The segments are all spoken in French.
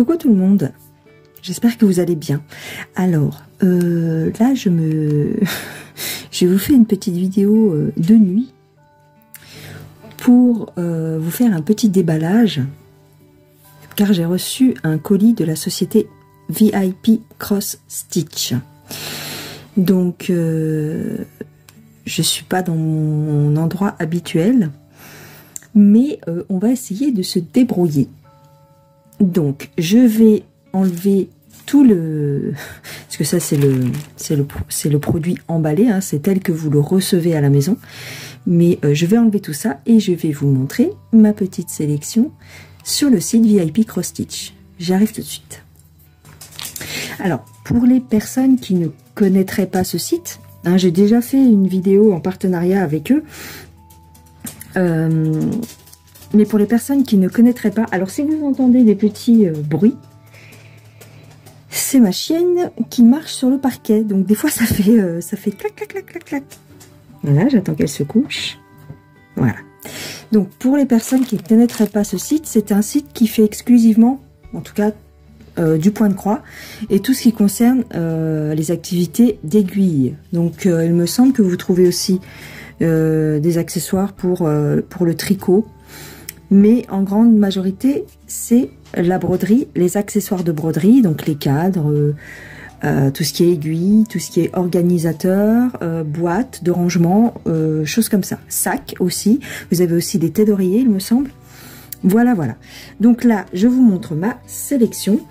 Coucou tout le monde, j'espère que vous allez bien. Alors, là je vous fais une petite vidéo de nuit pour vous faire un petit déballage, car j'ai reçu un colis de la société VIP Cross Stitch. Donc, je suis pas dans mon endroit habituel, mais on va essayer de se débrouiller. Donc, je vais enlever tout le... Parce que ça, c'est le produit emballé, hein, c'est tel que vous le recevez à la maison. Mais je vais enlever tout ça et je vais vous montrer ma petite sélection sur le site VIP Cross Stitch. J'arrive tout de suite. Alors, pour les personnes qui ne connaîtraient pas ce site, hein, j'ai déjà fait une vidéo en partenariat avec eux. Mais pour les personnes qui ne connaîtraient pas, alors si vous entendez des petits bruits, c'est ma chienne qui marche sur le parquet. Donc des fois ça fait clac clac clac clac clac. Voilà, j'attends qu'elle se couche. Voilà. Donc pour les personnes qui ne connaîtraient pas ce site, c'est un site qui fait exclusivement, en tout cas du point de croix, et tout ce qui concerne les activités d'aiguille. Donc il me semble que vous trouvez aussi des accessoires pour le tricot. Mais en grande majorité, c'est la broderie, les accessoires de broderie, donc les cadres, tout ce qui est aiguille, tout ce qui est organisateur, boîte de rangement, choses comme ça. Sac aussi, vous avez aussi des têtes d'oreiller, il me semble. Voilà, voilà. Donc là, je vous montre ma sélection.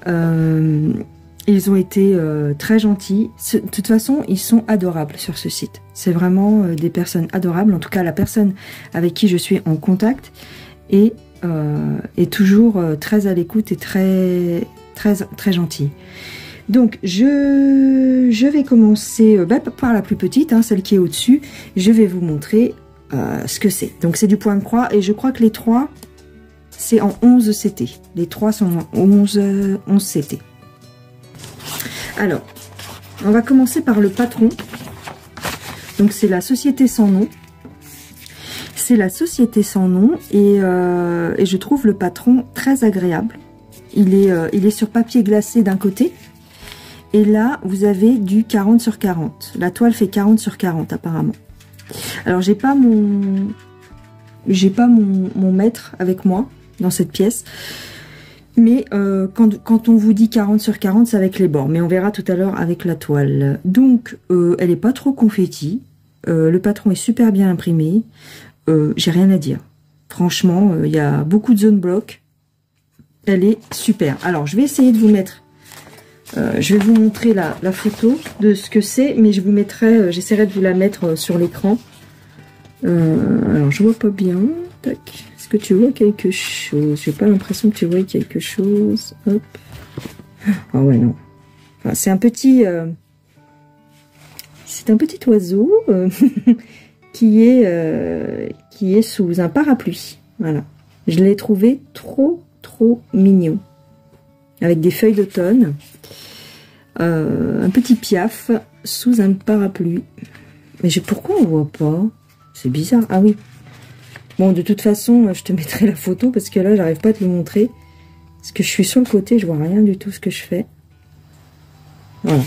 Ils ont été très gentils. De toute façon, ils sont adorables sur ce site. C'est vraiment des personnes adorables. En tout cas, la personne avec qui je suis en contact est toujours très à l'écoute et très gentille. Donc je vais commencer par la plus petite, hein, celle qui est au-dessus. Je vais vous montrer ce que c'est. Donc c'est du point de croix et je crois que les trois c'est en 11 CT. Les trois sont en 11 CT. Alors, on va commencer par le patron. Donc c'est la société sans nom. C'est la société sans nom et je trouve le patron très agréable. Il est sur papier glacé d'un côté et là vous avez du 40 sur 40. La toile fait 40 sur 40 apparemment. Alors j'ai pas mon mètre avec moi dans cette pièce, mais quand on vous dit 40 sur 40 c'est avec les bords, mais on verra tout à l'heure avec la toile. Donc elle est pas trop confetti, le patron est super bien imprimé. J'ai rien à dire. Franchement, il y a beaucoup de zone bloc. Elle est super. Alors, je vais essayer de vous mettre... je vais vous montrer la photo de ce que c'est, mais je vous mettrai... j'essaierai de vous la mettre sur l'écran. Alors, je vois pas bien. Tac. Est-ce que tu vois quelque chose? J'ai pas l'impression que tu vois quelque chose. Hop. Ah ouais, non. Enfin, c'est un petit... c'est un petit oiseau... qui est sous un parapluie. Voilà. Je l'ai trouvé trop mignon. Avec des feuilles d'automne. Un petit piaf sous un parapluie. Mais pourquoi on voit pas? C'est bizarre. Ah oui. Bon, de toute façon, je te mettrai la photo parce que là, j'arrive pas à te le montrer. Parce que je suis sur le côté, je vois rien du tout ce que je fais. Voilà.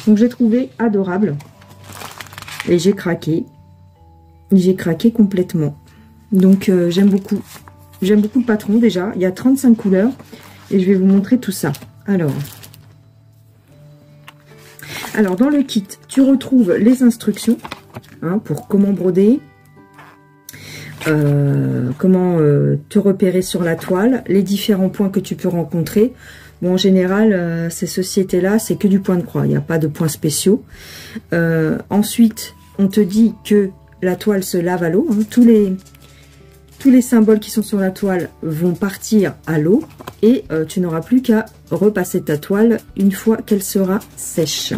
Donc, j'ai trouvé adorable. Et j'ai craqué. J'ai craqué complètement. Donc j'aime beaucoup le patron déjà. Il y a 35 couleurs et je vais vous montrer tout ça. Alors dans le kit, tu retrouves les instructions hein, pour comment broder, comment te repérer sur la toile, les différents points que tu peux rencontrer. Bon, en général, ces sociétés-là, c'est que du point de croix. Il n'y a pas de points spéciaux. Ensuite, on te dit que la toile se lave à l'eau. Hein. Tous les symboles qui sont sur la toile vont partir à l'eau. Et tu n'auras plus qu'à repasser ta toile une fois qu'elle sera sèche.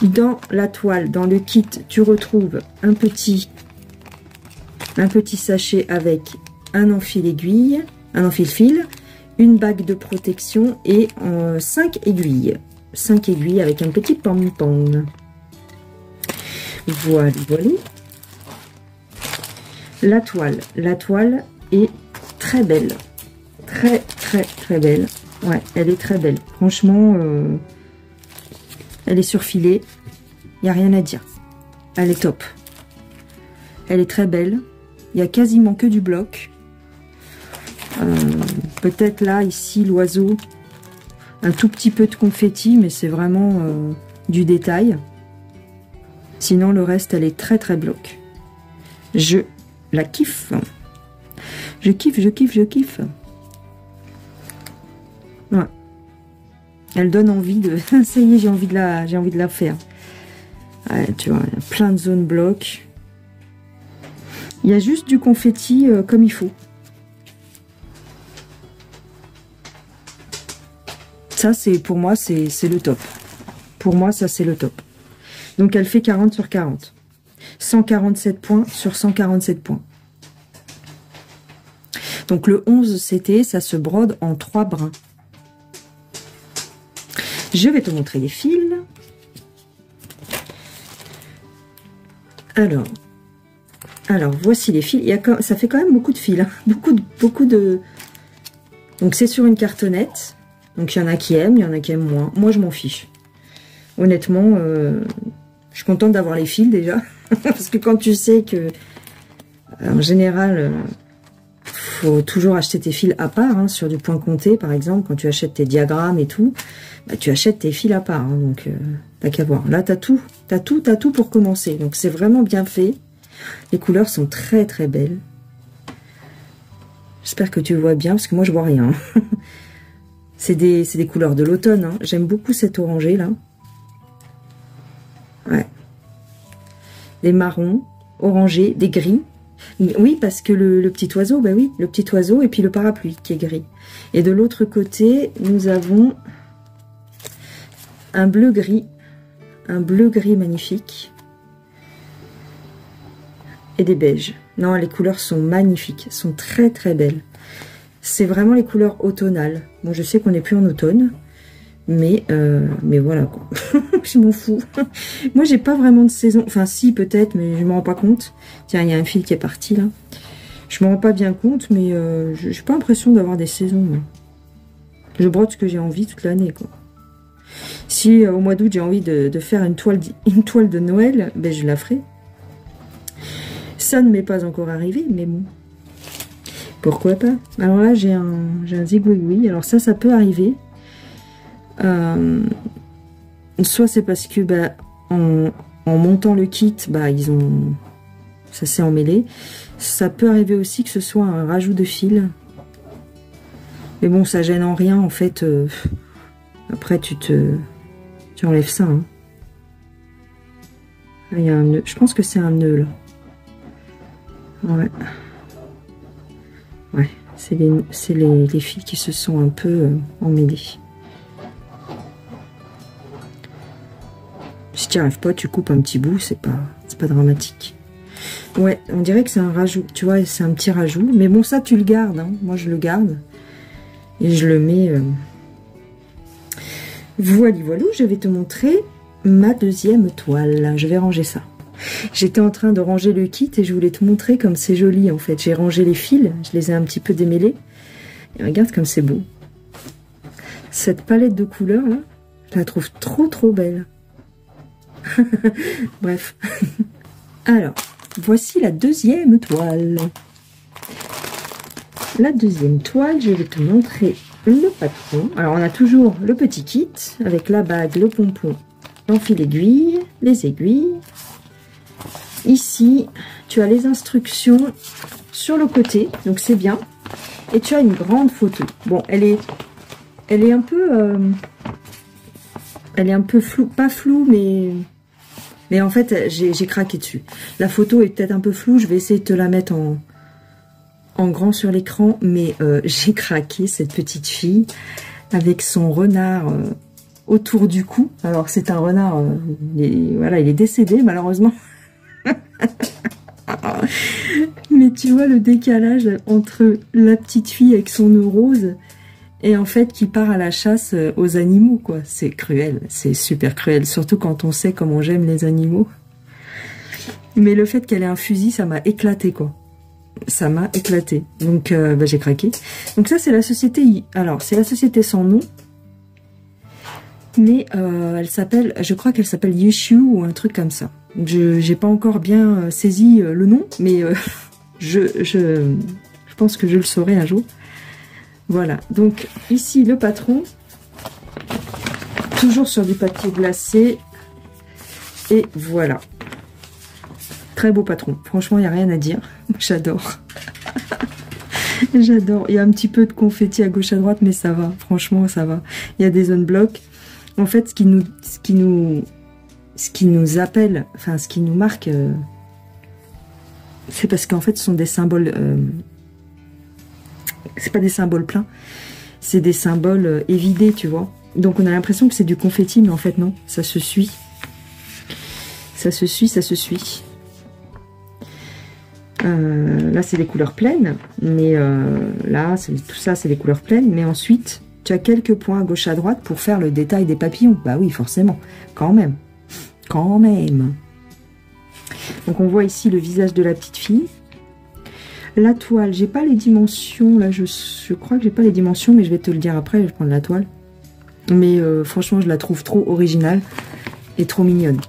Dans la toile, dans le kit, tu retrouves un petit sachet avec un enfil-aiguille, un enfil-fil, une bague de protection et 5 aiguilles. 5 aiguilles avec un petit pom-pom. Voilà, voilà. La toile est très belle. très très très belle. Ouais, elle est très belle. Franchement, elle est surfilée. Il n'y a rien à dire. Elle est top. Elle est très belle. Il n'y a quasiment que du bloc. Peut-être là, ici, l'oiseau. Un tout petit peu de confetti, mais c'est vraiment du détail. Sinon, le reste, elle est très très bloc. Je la kiffe. Je kiffe, je kiffe, je kiffe. Ouais. Elle donne envie de... Ça y est, j'ai envie de la faire. Ouais, tu vois, il y a plein de zones blocs. Il y a juste du confetti comme il faut. Ça, c'est pour moi, c'est le top. Pour moi, ça, c'est le top. Donc, elle fait 40 sur 40. 147 points sur 147 points. Donc, le 11 CT, ça se brode en 3 brins. Je vais te montrer les fils. Alors, voici les fils. Ça fait quand même beaucoup de fils. Hein. Beaucoup de... Donc, c'est sur une cartonnette. Donc, il y en a qui aiment, il y en a qui aiment moins. Moi, je m'en fiche. Honnêtement, je suis contente d'avoir les fils, déjà. Parce que quand tu sais que, en général, faut toujours acheter tes fils à part. Hein, sur du point compté, par exemple, quand tu achètes tes diagrammes et tout, bah, tu achètes tes fils à part. Hein, donc, t'as qu'à voir. Là, t'as tout pour commencer. Donc, c'est vraiment bien fait. Les couleurs sont très, très belles. J'espère que tu vois bien, parce que moi, je vois rien. C'est des couleurs de l'automne. Hein. J'aime beaucoup cet orangé, là. Ouais. Des marrons, orangés, des gris. Oui, parce que le petit oiseau, bah oui, le petit oiseau et puis le parapluie qui est gris. Et de l'autre côté, nous avons un bleu-gris. Un bleu-gris magnifique. Et des beiges. Non, les couleurs sont magnifiques. Sont très, très belles. C'est vraiment les couleurs automnales. Bon, je sais qu'on n'est plus en automne. Mais voilà, quoi. Je m'en fous. Moi, j'ai pas vraiment de saison. Enfin, si, peut-être, mais je m'en rends pas compte. Tiens, il y a un fil qui est parti, là. Je m'en rends pas bien compte, mais j'ai pas l'impression d'avoir des saisons, moi. Je brode ce que j'ai envie toute l'année, quoi. Si, au mois d'août, j'ai envie de faire une toile de Noël, ben, je la ferai. Ça ne m'est pas encore arrivé, mais bon. Pourquoi pas? Alors là, j'ai un zigouigoui. Alors ça peut arriver. Soit c'est parce que bah, en montant le kit, bah, ça s'est emmêlé. Ça peut arriver aussi que ce soit un rajout de fil. Mais bon, ça gêne en rien en fait. Après, tu enlèves ça. Hein. Il y a un nœud. Je pense que c'est un nœud là. Ouais. Ouais, c'est les fils qui se sont un peu emmêlés. Si tu n'y arrives pas, tu coupes un petit bout, c'est pas dramatique. Ouais, on dirait que c'est un rajout, tu vois, c'est un petit rajout. Mais bon, ça, tu le gardes, hein. Moi, je le garde. Et je le mets... Voilà, je vais te montrer ma deuxième toile. Je vais ranger ça. J'étais en train de ranger le kit et je voulais te montrer comme c'est joli, en fait. J'ai rangé les fils, je les ai un petit peu démêlés. Et regarde comme c'est beau. Cette palette de couleurs, là, je la trouve trop, trop belle. Bref. Alors, voici la deuxième toile. La deuxième toile, je vais te montrer le patron. Alors, on a toujours le petit kit avec la bague, le pompon, l'enfil aiguille, les aiguilles. Ici, tu as les instructions sur le côté, donc c'est bien. Et tu as une grande photo. Bon, elle est un peu floue, pas floue, mais en fait, j'ai craqué dessus. La photo est peut-être un peu floue, je vais essayer de te la mettre en grand sur l'écran, mais j'ai craqué cette petite fille avec son renard autour du cou. Alors, c'est un renard, voilà, il est décédé malheureusement. Mais tu vois le décalage entre la petite fille avec son nœud rose et en fait qui part à la chasse aux animaux, quoi. C'est cruel, c'est super cruel, surtout quand on sait comment j'aime les animaux. Mais le fait qu'elle ait un fusil, ça m'a éclaté, quoi. Ça m'a éclaté. Donc, bah, j'ai craqué. Donc ça, c'est la société... Alors, c'est la société sans nom. Mais elle s'appelle... Je crois qu'elle s'appelle Yeshu ou un truc comme ça. Je n'ai pas encore bien saisi le nom. Mais je pense que je le saurai un jour. Voilà. Donc, ici, le patron. Toujours sur du papier glacé. Et voilà. Très beau patron. Franchement, il n'y a rien à dire. J'adore. J'adore. Il y a un petit peu de confetti à gauche à droite, mais ça va. Franchement, ça va. Il y a des zones blocs. En fait, ce qui nous appelle, enfin, ce qui nous marque, c'est parce qu'en fait, ce sont des symboles... c'est pas des symboles pleins. C'est des symboles évidés, tu vois. Donc, on a l'impression que c'est du confetti, mais en fait, non. Ça se suit. Ça se suit, ça se suit. Là, c'est des couleurs pleines, mais là, tout ça, c'est des couleurs pleines. Mais ensuite, tu as quelques points à gauche à droite pour faire le détail des papillons. Bah oui, forcément, quand même. Quand même. Donc, on voit ici le visage de la petite fille. La toile, j'ai pas les dimensions. Là, je crois que j'ai pas les dimensions, mais je vais te le dire après. Je vais prendre la toile. Mais franchement, je la trouve trop originale et trop mignonne.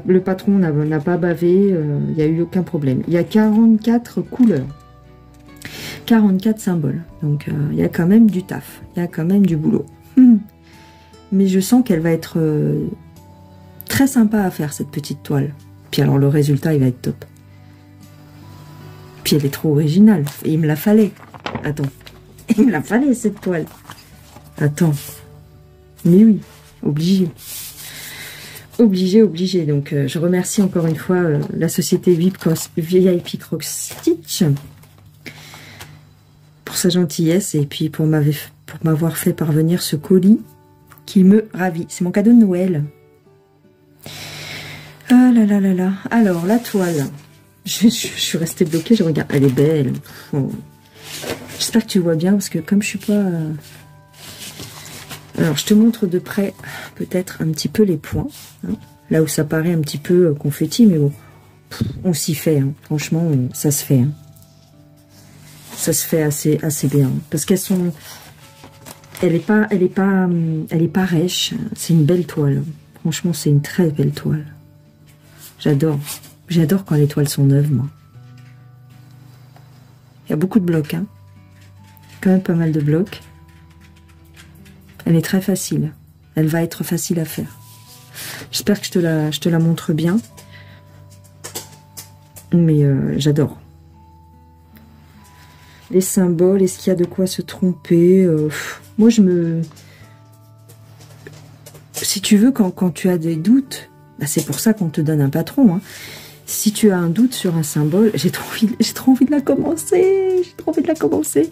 Le patron n'a pas bavé, il n'y a eu aucun problème. Il y a 44 couleurs, 44 symboles. Donc, il y a quand même du taf, il y a quand même du boulot. Mais je sens qu'elle va être très sympa à faire, cette petite toile. Puis alors, le résultat, il va être top. Puis elle est trop originale. Et il me la fallait. Attends. Il me la fallait, cette toile. Attends. Mais oui, obligé. Obligé. Donc, je remercie encore une fois la société VIP Cross Stitch pour sa gentillesse et puis pour m'avoir fait parvenir ce colis qui me ravit. C'est mon cadeau de Noël. Ah là là là là. Alors, la toile. Je suis restée bloquée, je regarde. Elle est belle. Oh. J'espère que tu vois bien parce que comme je suis pas... Alors, je te montre de près, peut-être un petit peu les points. Hein, là où ça paraît un petit peu confetti, mais bon, on s'y fait. Hein, franchement, ça se fait. Hein. Ça se fait assez bien. Parce qu'elles sont... Elle est pas rêche. C'est une belle toile. Franchement, c'est une très belle toile. J'adore. J'adore quand les toiles sont neuves, moi. Il y a beaucoup de blocs. Hein. Quand même pas mal de blocs. Elle est très facile. Elle va être facile à faire. J'espère que je te la montre bien. Mais j'adore. Les symboles, est-ce qu'il y a de quoi se tromper moi, si tu veux, quand tu as des doutes, bah, c'est pour ça qu'on te donne un patron. Hein. Si tu as un doute sur un symbole, j'ai trop envie de la commencer. J'ai trop envie de la commencer.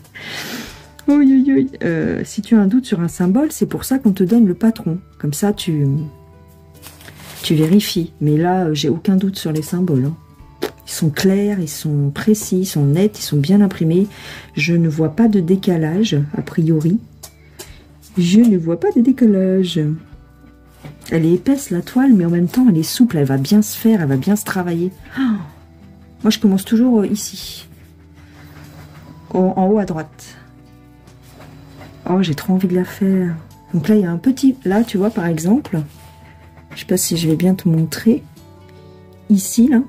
Si tu as un doute sur un symbole, c'est pour ça qu'on te donne le patron. Comme ça, tu vérifies. Mais là, j'ai aucun doute sur les symboles. Hein. Ils sont clairs, ils sont précis, ils sont nets, ils sont bien imprimés. Je ne vois pas de décalage, a priori. Je ne vois pas de décalage. Elle est épaisse, la toile, mais en même temps, elle est souple. Elle va bien se faire, elle va bien se travailler. Oh, moi, je commence toujours ici. En haut à droite. Oh, j'ai trop envie de la faire. Donc là, il y a un petit... Là, tu vois, par exemple, je sais pas si je vais bien te montrer. Ici, là,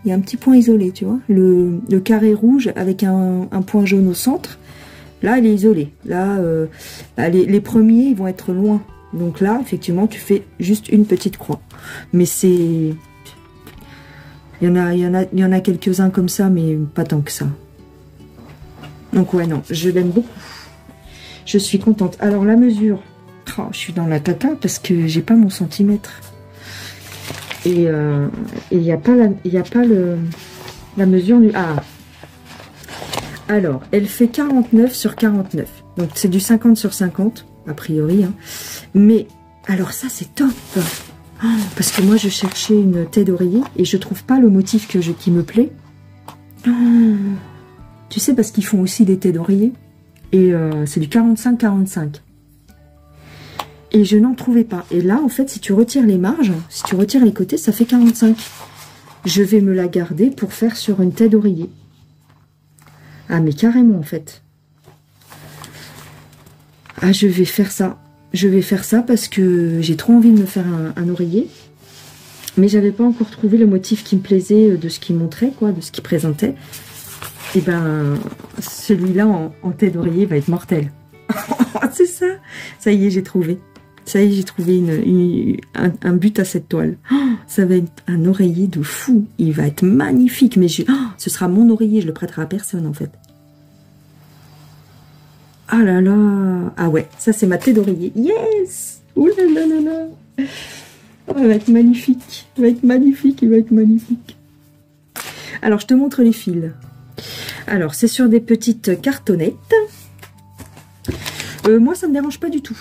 il y a un petit point isolé, tu vois. Le carré rouge avec un point jaune au centre. Là, elle est isolée. Là, les premiers, ils vont être loin. Donc là, effectivement, tu fais juste une petite croix. Mais c'est... Il y en a quelques-uns comme ça, mais pas tant que ça. Donc ouais, non, je l'aime beaucoup. Je suis contente. Alors, la mesure... Oh, je suis dans la caca parce que j'ai pas mon centimètre. Et il n'y a pas la mesure du... Ah. Alors, elle fait 49 sur 49. Donc, c'est du 50 sur 50, a priori. Hein. Mais, alors ça, c'est top. Oh, parce que moi, je cherchais une tête d'oreiller et je trouve pas le motif qui me plaît. Oh. Tu sais, parce qu'ils font aussi des têtes d'oreiller. Et c'est du 45-45. Et je n'en trouvais pas. Et là, en fait, si tu retires les marges, si tu retires les côtés, ça fait 45. je vais me la garder pour faire sur une tête d'oreiller. Ah, mais carrément, en fait. Ah, je vais faire ça. Je vais faire ça parce que j'ai trop envie de me faire un oreiller. Mais j'avais pas encore trouvé le motif qui me plaisait de ce qu'il montrait, quoi, de ce qu'il présentait. Et ben, celui-là en tête d'oreiller va être mortel. C'est ça. Ça y est, j'ai trouvé. Ça y est, j'ai trouvé un but à cette toile. Oh, ça va être un oreiller de fou. Il va être magnifique. Mais ce sera mon oreiller. Je le prêterai à personne, en fait. Ah là là. Ah ouais, ça c'est ma tête d'oreiller. Yes. Ouh là là là là. Oh, il va être magnifique. Il va être magnifique. Il va être magnifique. Alors, je te montre les fils. Alors, c'est sur des petites cartonnettes. Moi, ça ne me dérange pas du tout.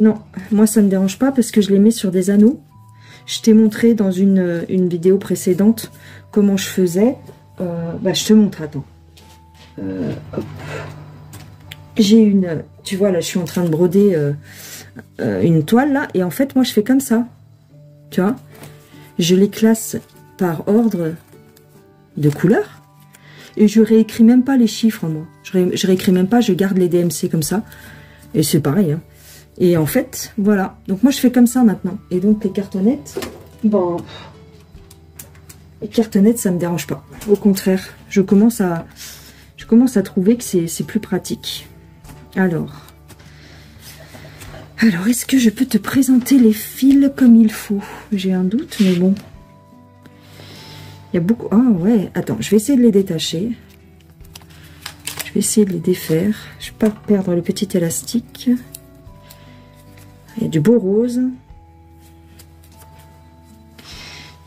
Non, moi, ça ne me dérange pas parce que je les mets sur des anneaux. Je t'ai montré dans une vidéo précédente comment je faisais. Bah, je te montre, attends. Hop. J'ai tu vois, là, je suis en train de broder une toile, là. Et en fait, moi, je fais comme ça. Tu vois, je les classe par ordre de couleur. Et je réécris même pas les chiffres, moi. Je réécris même pas, je garde les DMC comme ça. Et c'est pareil, hein. Et en fait, voilà. Donc moi, je fais comme ça maintenant. Et donc, les cartonnettes, bon... Les cartonnettes, ça me dérange pas. Au contraire, je commence à trouver que c'est plus pratique. Alors, est-ce que je peux te présenter les fils comme il faut? J'ai un doute, mais bon. Il y a beaucoup... Ah ouais, attends, je vais essayer de les détacher. Je vais essayer de les défaire. Je ne vais pas perdre le petit élastique. Il y a du beau rose.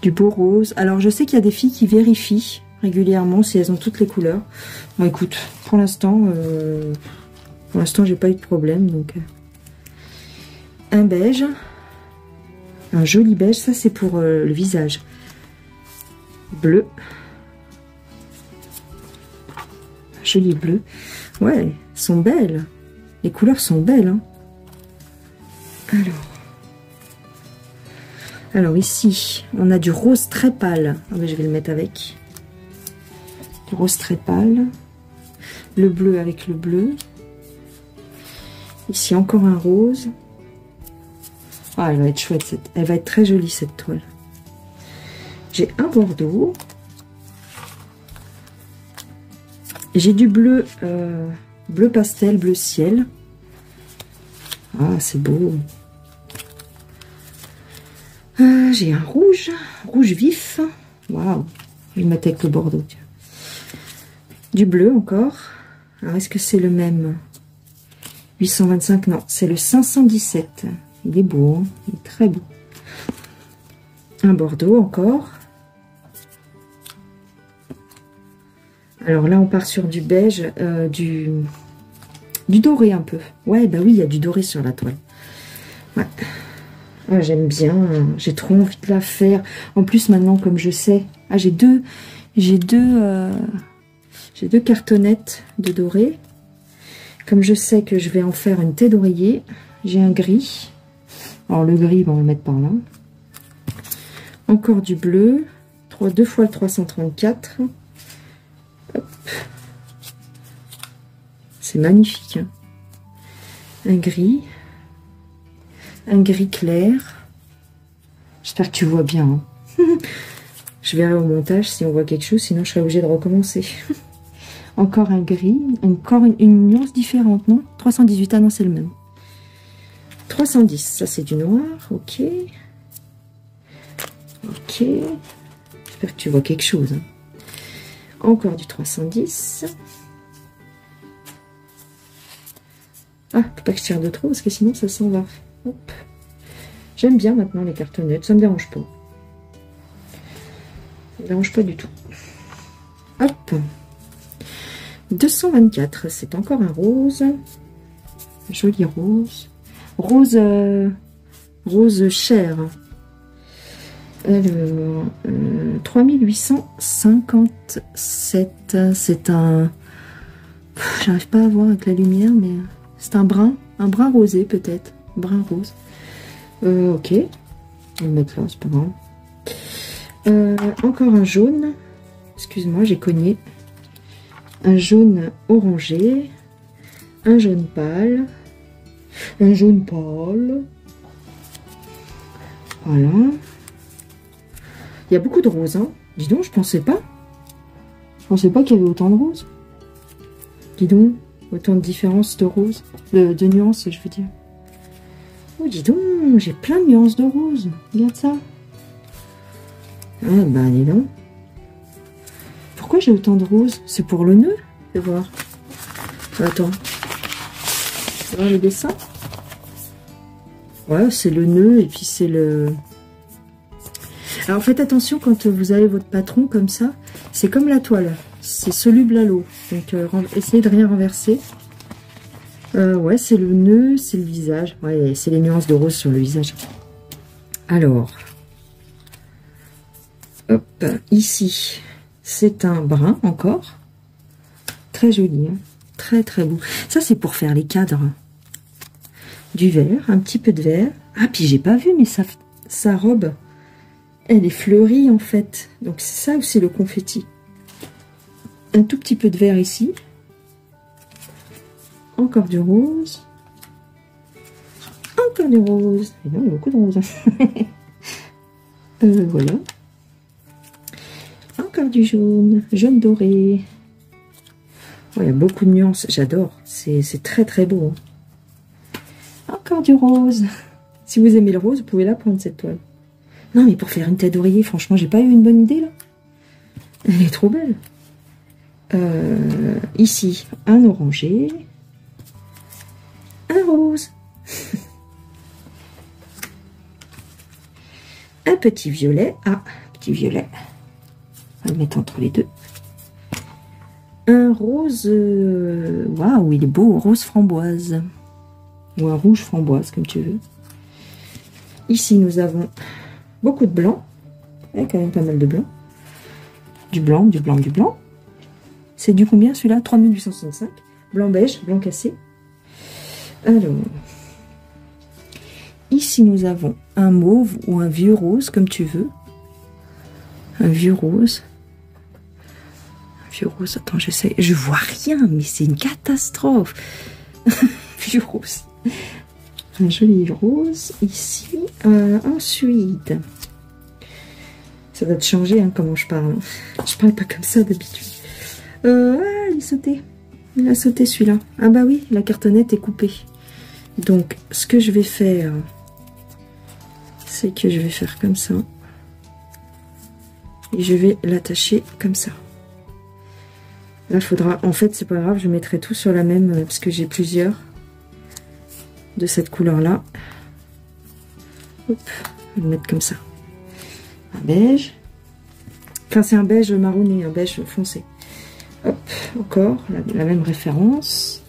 Du beau rose. Alors, je sais qu'il y a des filles qui vérifient régulièrement si elles ont toutes les couleurs. Bon, écoute, pour l'instant, j'ai pas eu de problème. Donc, un beige. Un joli beige. Ça, c'est pour le visage. Bleu. Joli bleu. Ouais, elles sont belles. Les couleurs sont belles. Hein. Alors ici, on a du rose très pâle. Ah ben, je vais le mettre avec. Du rose très pâle. Le bleu avec le bleu. Ici, encore un rose. Ah, elle va être chouette. Elle va être très jolie, cette toile. J'ai un bordeaux. J'ai du bleu, bleu pastel, bleu ciel. Ah, c'est beau. J'ai un rouge, rouge vif. Waouh, je vais le mettre avec le bordeaux. Tiens. Du bleu encore. Alors, est-ce que c'est le même? 825, non, c'est le 517. Il est beau, hein, il est très beau. Un bordeaux encore. Alors là, on part sur du beige, du doré un peu. Ouais, bah oui, il y a du doré sur la toile. Ouais. Ah, j'aime bien. J'ai trop envie de la faire. En plus, maintenant, comme je sais... Ah, j'ai deux cartonnettes de doré. Comme je sais que je vais en faire une tête d'oreiller, j'ai un gris. Alors, le gris, on va le mettre par là. Encore du bleu. 2 fois le 334. C'est magnifique. Hein. Un gris clair. J'espère que tu vois bien. Hein. Je verrai au montage si on voit quelque chose, sinon je serai obligée de recommencer. Encore un gris, encore une nuance différente, non? 318, ah non, c'est le même. 310, ça c'est du noir, ok. Ok. J'espère que tu vois quelque chose. Hein. Encore du 310. Ah, faut pas que je tire de trop parce que sinon ça s'en va. Hop. J'aime bien maintenant les cartonnettes, ça me dérange pas. Ça me dérange pas du tout. Hop. 224, c'est encore un rose. Joli rose. Rose, rose chair. 3857, c'est un... J'arrive pas à voir avec la lumière, mais c'est un brun rosé peut-être. Brun rose. Ok. On va le mettre là, c'est pas grave. Encore un jaune. Excuse-moi, j'ai cogné. Un jaune orangé. Un jaune pâle. Un jaune pâle. Voilà. Il y a beaucoup de roses, hein. Dis donc, je pensais pas. Je pensais pas qu'il y avait autant de roses. Dis donc, autant de différences de roses. De nuances, je veux dire. Oh, dis donc, j'ai plein de nuances de roses. Regarde ça. Ah, bah, dis donc. Pourquoi j'ai autant de roses? C'est pour le nœud? Fais voir. Attends. Fais voir le dessin. Ouais, c'est le nœud et puis c'est le... Alors faites attention quand vous avez votre patron comme ça. C'est comme la toile. C'est soluble à l'eau. Donc essayez de rien renverser. Ouais, c'est le nœud, c'est le visage. Ouais, c'est les nuances de rose sur le visage. Alors. Hop, ici. C'est un brun encore. Très joli. Hein, très très beau. Ça, c'est pour faire les cadres. Du vert, un petit peu de vert. Ah, puis j'ai pas vu, mais sa robe, elle est fleurie en fait. Donc c'est ça aussi le confetti. Un tout petit peu de vert ici. Encore du rose. Encore du rose. Et non, il y a beaucoup de rose. Voilà. Encore du jaune. Jaune doré. Oh, il y a beaucoup de nuances. J'adore. C'est très très beau. Hein. Encore du rose. Si vous aimez le rose, vous pouvez la prendre cette toile. Non, mais pour faire une tête d'oreiller, franchement, j'ai pas eu une bonne idée là. Elle est trop belle. Ici, un orangé. Un rose. Un petit violet. Ah, petit violet. On va le mettre entre les deux. Un rose. Waouh, il est beau. Rose framboise. Ou un rouge framboise, comme tu veux. Ici, nous avons beaucoup de blanc. Il y a quand même pas mal de blanc. Du blanc, du blanc, du blanc. C'est du combien celui-là? 3865. Blanc beige, blanc cassé. Alors, ici, nous avons un mauve ou un vieux rose, comme tu veux. Un vieux rose. Un vieux rose, attends, j'essaie. Je vois rien, mais c'est une catastrophe. Vieux rose. Un joli rose ici. Ensuite, ça va te changer hein, comment je parle. Je parle pas comme ça d'habitude. Ah, il sautait. Il a sauté celui-là. Ah bah oui, la cartonnette est coupée. Donc, ce que je vais faire, c'est que je vais faire comme ça. Et je vais l'attacher comme ça. Là, faudra... En fait, c'est pas grave, je mettrai tout sur la même, parce que j'ai plusieurs de cette couleur-là. Hop, je vais le mettre comme ça. Un beige. Enfin, c'est un beige marronné, un beige foncé. Hop, encore, la même référence.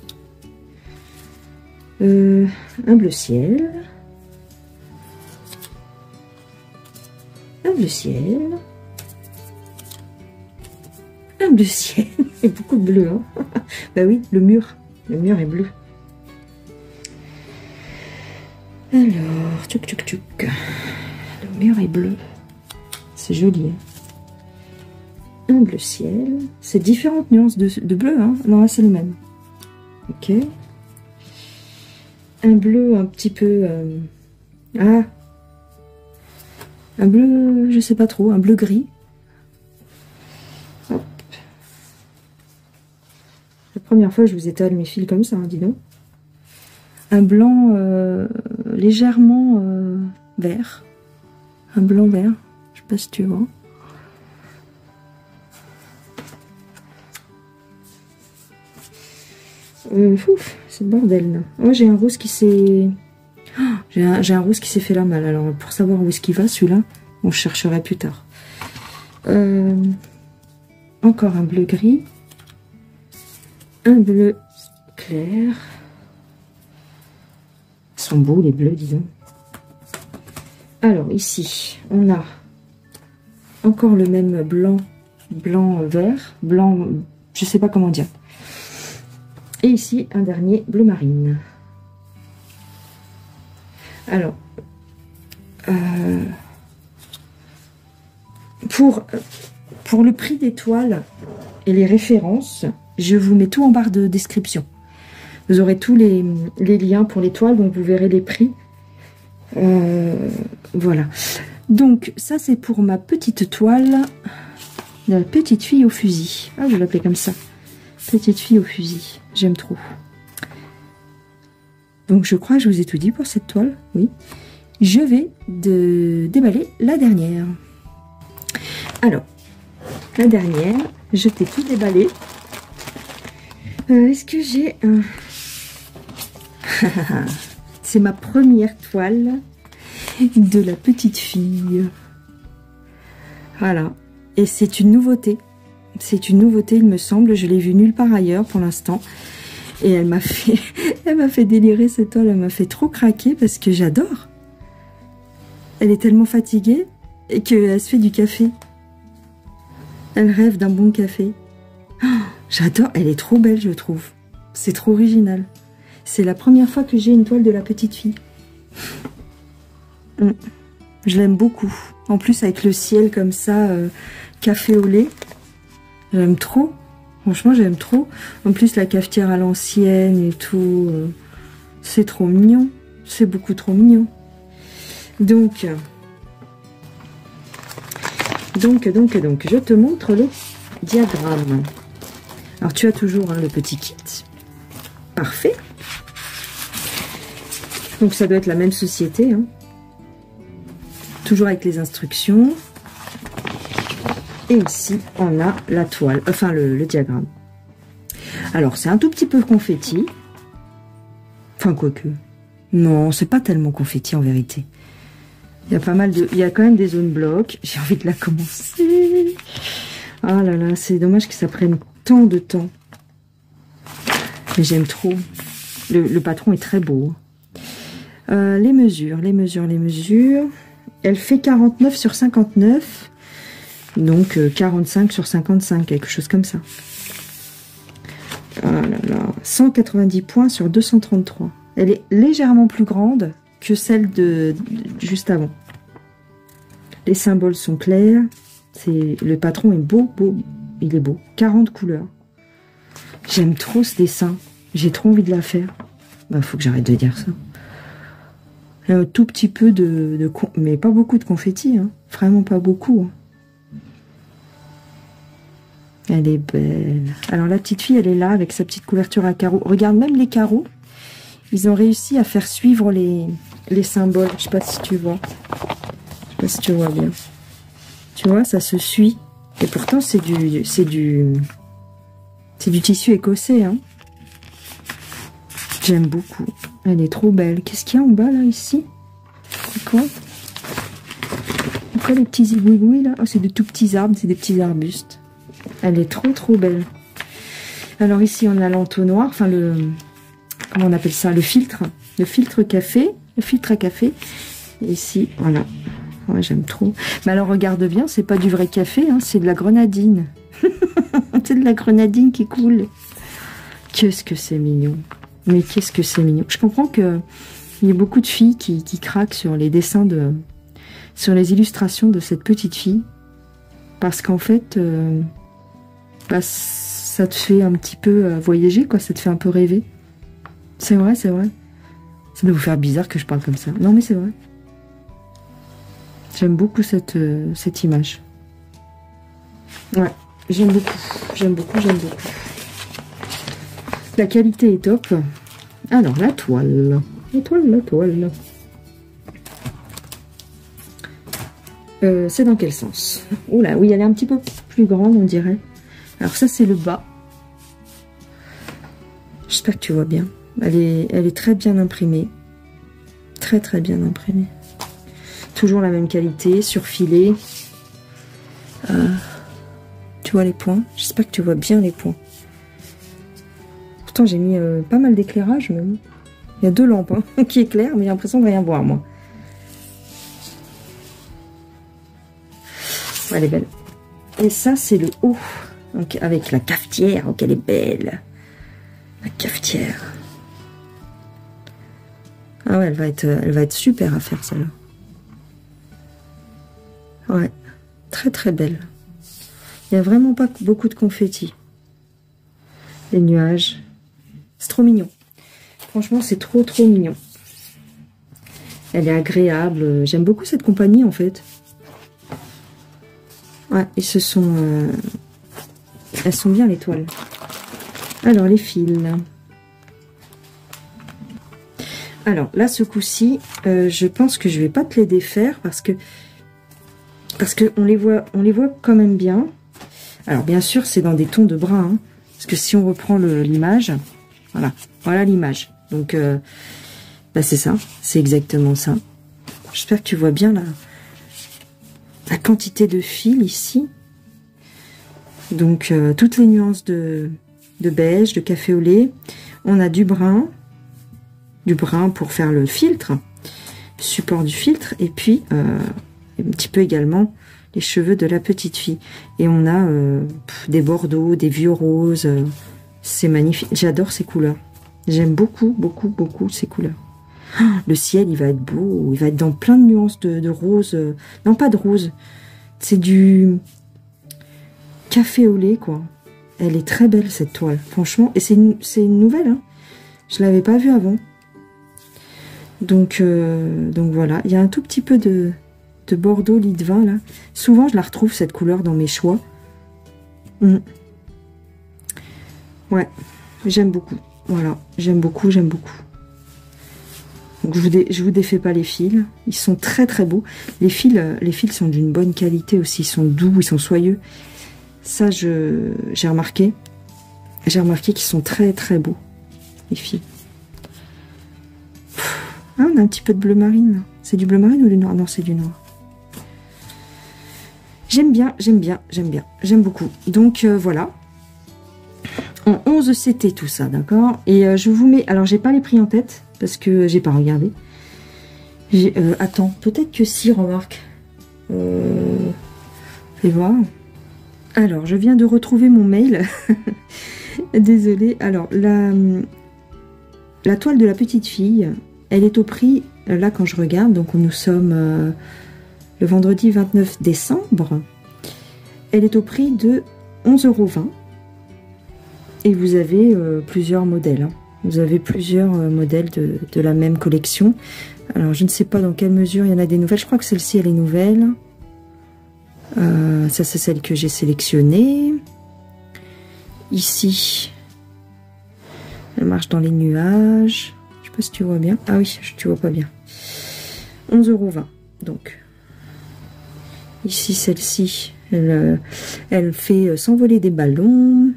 Un bleu ciel. Un bleu ciel. Un bleu ciel. Il y a beaucoup de bleu, hein. Bah oui, le mur. Le mur est bleu. Alors, tchouk tchouk tchouk. Le mur est bleu. C'est joli, hein. Un bleu ciel. C'est différentes nuances de bleu, hein. Non, là, c'est le même. Ok. Un bleu un petit peu... Ah. Un bleu, je sais pas trop. Un bleu gris. Hop. La première fois, je vous étale mes fils comme ça, hein, dis donc. Un blanc légèrement vert. Un blanc vert. Je sais pas si tu vois. C'est le bordel là. Oh, j'ai un rose qui s'est... Oh, j'ai un rose qui s'est fait la malle. Alors pour savoir où est-ce qu'il va celui-là, on chercherait plus tard. Encore un bleu gris. Un bleu clair. Ils sont beaux les bleus, disons. Alors ici, on a encore le même blanc, blanc vert, blanc, je sais pas comment dire. Et ici, un dernier bleu marine. Alors, pour le prix des toiles et les références, je vous mets tout en barre de description. Vous aurez tous les liens pour les toiles, donc vous verrez les prix. Voilà. Donc, ça, c'est pour ma petite toile de la petite fille au fusil. Ah, je l'appelais comme ça. Petite fille au fusil. J'aime trop. Donc, je crois que je vous ai tout dit pour cette toile. Oui. Je vais déballer la dernière. Alors, la dernière, je t'ai tout déballé. Est-ce que j'ai un... C'est ma première toile de la petite fille. Voilà. Et c'est une nouveauté. C'est une nouveauté, il me semble. Je l'ai vue nulle part ailleurs pour l'instant. Et elle m'a fait délirer cette toile. Elle m'a fait trop craquer parce que j'adore. Elle est tellement fatiguée et qu'elle se fait du café. Elle rêve d'un bon café. Oh, j'adore. Elle est trop belle, je trouve. C'est trop original. C'est la première fois que j'ai une toile de la petite fille. Je l'aime beaucoup. En plus, avec le ciel comme ça, café au lait. J'aime trop. Franchement, j'aime trop. En plus, la cafetière à l'ancienne et tout. C'est trop mignon. C'est beaucoup trop mignon. Donc, je te montre le diagramme. Alors, tu as toujours le petit kit. Parfait. Donc, ça doit être la même société. Hein. Toujours avec les instructions. Et ici, on a la toile, enfin le diagramme. Alors, c'est un tout petit peu confetti. Enfin, quoique. Non, c'est pas tellement confetti en vérité. Il y a pas mal de... Il y a quand même des zones blocs. J'ai envie de la commencer. Ah là là, c'est dommage que ça prenne tant de temps. Mais j'aime trop. Le patron est très beau. Les mesures. Elle fait 49 sur 59. Donc 45 sur 55, quelque chose comme ça. Ah là là, 190 points sur 233. Elle est légèrement plus grande que celle de juste avant. Les symboles sont clairs. Le patron est beau. Il est beau. 40 couleurs. J'aime trop ce dessin. J'ai trop envie de la faire. Bah, faut que j'arrête de dire ça. Un tout petit peu mais pas beaucoup de confetti. Hein. Vraiment pas beaucoup. Hein. Elle est belle. Alors la petite fille, elle est là avec sa petite couverture à carreaux. Regarde, même les carreaux, ils ont réussi à faire suivre les symboles. Je sais pas si tu vois. Je sais pas si tu vois bien. Tu vois, ça se suit. Et pourtant, c'est du tissu écossais. Hein. J'aime beaucoup. Elle est trop belle. Qu'est-ce qu'il y a en bas, là, ici? C'est quoi? Pourquoi les petits zigouigouis, là? Oh, c'est de tout petits arbres, c'est des petits arbustes. Elle est trop belle. Alors ici, on a l'entonnoir, enfin comment on appelle ça? Le filtre café, le filtre à café. Et ici, voilà. Ouais, j'aime trop. Mais alors, regarde bien, c'est pas du vrai café, hein, c'est de la grenadine. C'est de la grenadine qui coule. Qu'est-ce que c'est mignon. Mais qu'est-ce que c'est mignon. Je comprends qu'il y a beaucoup de filles qui craquent sur les dessins sur les illustrations de cette petite fille. Parce qu'en fait, bah, ça te fait un petit peu voyager, quoi. Ça te fait un peu rêver. C'est vrai, c'est vrai. Ça doit vous faire bizarre que je parle comme ça. Non, mais c'est vrai. J'aime beaucoup cette image. Ouais, j'aime beaucoup. La qualité est top. Alors, la toile. La toile. C'est dans quel sens? Oula, oui, elle est un petit peu plus grande, on dirait. Alors ça, c'est le bas. J'espère que tu vois bien. Elle est très bien imprimée. Très bien imprimée. Toujours la même qualité, surfilée. Tu vois les points? J'espère que tu vois bien les points. Pourtant, j'ai mis pas mal d'éclairage même. Il y a 2 lampes hein, qui éclairent, mais j'ai l'impression de rien voir, moi. Elle est belle. Et ça, c'est le haut. Donc, avec la cafetière. Donc, elle est belle. La cafetière. Ah ouais, elle va être super à faire, celle-là. Ouais. très très belle. Il n'y a vraiment pas beaucoup de confettis. Les nuages. C'est trop mignon. Franchement, c'est trop trop mignon. Elle est agréable. J'aime beaucoup cette compagnie en fait. Ouais, et ce sont... elles sont bien les toiles. Alors, les fils. Alors, là, ce coup-ci, je pense que je vais pas te les défaire parce que on les voit quand même bien. Alors, bien sûr, c'est dans des tons de brun. Hein, parce que si on reprend l'image, voilà l'image. Donc, bah, c'est ça. C'est exactement ça. J'espère que tu vois bien la quantité de fils ici. Donc, toutes les nuances de beige, de café au lait. On a du brun pour faire le filtre, le support du filtre, et puis un petit peu également les cheveux de la petite fille. Et on a des bordeaux, des vieux roses. C'est magnifique. J'adore ces couleurs. J'aime beaucoup, beaucoup, beaucoup ces couleurs. Le ciel, il va être beau. Il va être dans plein de nuances de rose. Non, pas de rose. C'est du café au lait, quoi. Elle est très belle, cette toile. Franchement. Et c'est une nouvelle. Hein. Je l'avais pas vue avant. Donc voilà. Il y a un tout petit peu de bordeaux lit de vin, là. Souvent, je la retrouve, cette couleur, dans mes choix. Ouais. J'aime beaucoup. Voilà. J'aime beaucoup, j'aime beaucoup. Donc, je vous défais pas les fils. Ils sont très très beaux. Les fils sont d'une bonne qualité aussi. Ils sont doux, ils sont soyeux. Ça, j'ai remarqué. J'ai remarqué qu'ils sont très très beaux, les fils. Ah, on a un petit peu de bleu marine. C'est du bleu marine ou du noir? Non, c'est du noir. J'aime bien, j'aime bien, j'aime bien. J'aime beaucoup. Donc, voilà. En 11 CT tout ça, d'accord? Et je vous mets... Alors, j'ai pas les prix en tête, parce que j'ai pas regardé. Attends, peut-être que si, remarque. Fais voir. Alors, je viens de retrouver mon mail. Désolée. Alors, la toile de la petite fille, elle est au prix, là, quand je regarde, donc nous sommes le vendredi 29 décembre. Elle est au prix de 11,20 €. Et vous avez plusieurs modèles. Hein. Vous avez plusieurs modèles de la même collection. Alors, je ne sais pas dans quelle mesure il y en a des nouvelles. Je crois que celle-ci, elle est nouvelle. Ça, c'est celle que j'ai sélectionnée. Ici, elle marche dans les nuages. Je sais pas si tu vois bien. Ah oui, tu vois pas bien. 11,20 €. Donc, ici, celle-ci, elle fait s'envoler des ballons.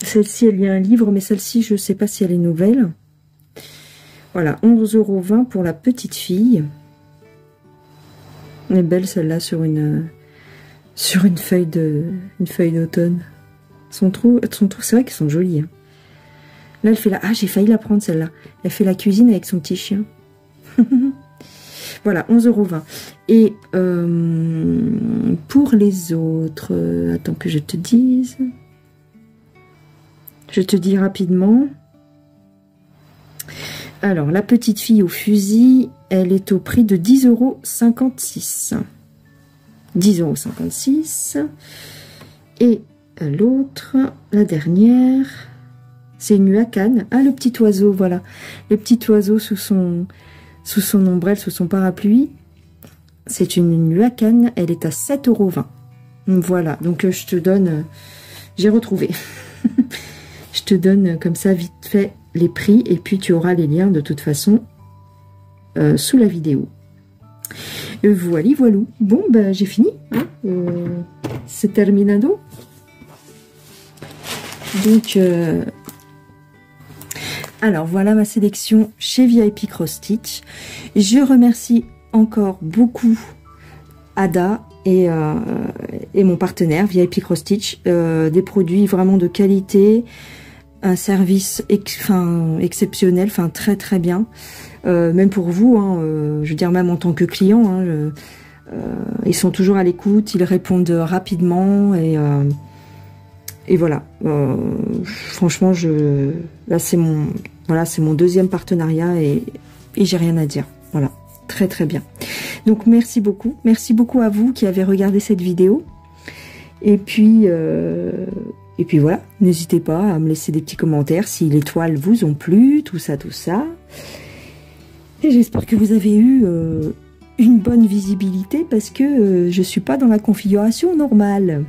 Celle-ci, elle lit un livre, mais celle-ci, je ne sais pas si elle est nouvelle. Voilà, 11,20 € pour la petite fille. Elle est belle celle-là sur une feuille d'automne. C'est vrai qu'elles sont jolies. Hein. Là, elle fait la... Ah, j'ai failli la prendre celle-là. Elle fait la cuisine avec son petit chien. Voilà, 11,20 €. Et pour les autres... attends que je te dise... Je te dis rapidement. Alors, la petite fille au fusil, elle est au prix de 10,56 €. 10,56 €. Et l'autre, la dernière, c'est une nuacane. Ah, le petit oiseau, voilà. Le petit oiseau sous son ombrelle, sous son parapluie. C'est une nuacane, elle est à 7,20 €. Voilà, donc je te donne... j'ai retrouvé. Je te donne comme ça vite fait les prix et puis tu auras les liens de toute façon sous la vidéo. Voilà, voilà. Bon, ben j'ai fini. Hein, c'est terminado. Donc, alors voilà ma sélection chez VIP Cross Stitch. Je remercie encore beaucoup Ada et mon partenaire VIP Cross Stitch. Des produits vraiment de qualité. Un service exceptionnel, très très bien, même pour vous, hein, je veux dire même en tant que client, hein, ils sont toujours à l'écoute, ils répondent rapidement et voilà. Franchement, là c'est mon deuxième partenariat et j'ai rien à dire. Voilà, très très bien. Donc merci beaucoup à vous qui avez regardé cette vidéo. Et puis voilà, n'hésitez pas à me laisser des petits commentaires si les toiles vous ont plu, tout ça. Et j'espère que vous avez eu une bonne visibilité parce que je suis pas dans la configuration normale.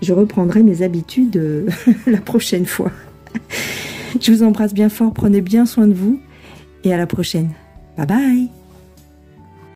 Je reprendrai mes habitudes la prochaine fois. Je vous embrasse bien fort, prenez bien soin de vous et à la prochaine. Bye bye.